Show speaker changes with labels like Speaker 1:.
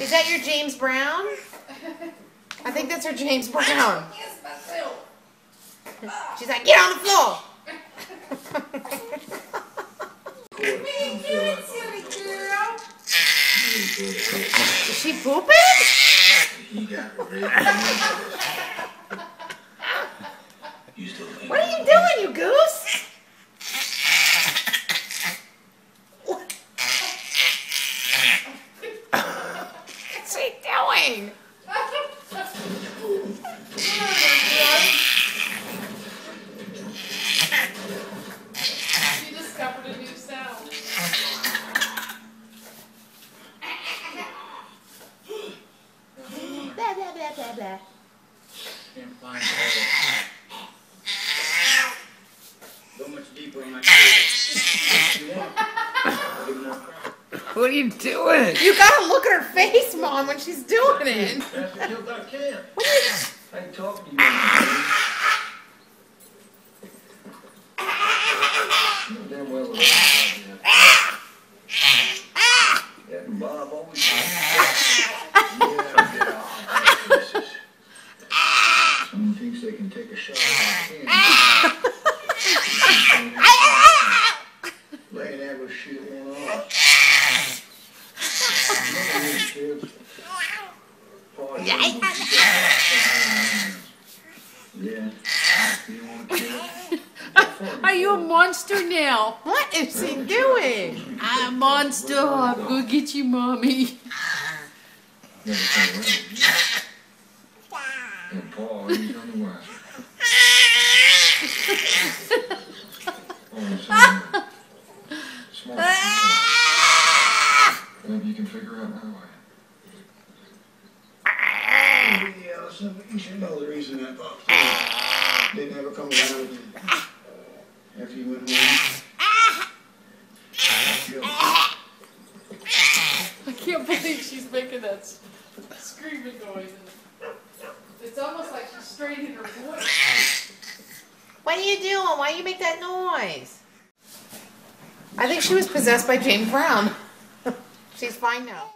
Speaker 1: Is that your James Brown? I think that's her James Brown. She's like, get on the floor. Is she pooping? What are you doing, you goose? What's she doing?
Speaker 2: She discovered a new sound.
Speaker 1: Blah, blah, blah, blah, blah.
Speaker 3: Can't find it. Go much deeper on my face.
Speaker 1: What are you doing? You gotta look at her face, Mom, when she's doing it.
Speaker 3: That's the kill that can. I ain't talking to you. You know damn well what yeah, Bob always said. Someone thinks they can take a shot at my laying there with shit going on. Yeah. You want to kill?
Speaker 2: Are you a monster now?
Speaker 1: What is he doing?
Speaker 2: I'm a monster. I'm gonna get you, Mommy.
Speaker 3: Never come around. And Paul, he's on the wire. Oh, smart. Maybe you can figure out my way. Yeah, listen, you should know the reason that Bob didn't ever come around again. After you went home.
Speaker 2: I can't believe she's making that screaming noise. It's almost like she's straining her voice.
Speaker 1: What are you doing? Why do you make that noise? I think she was possessed by James Brown. She's fine now.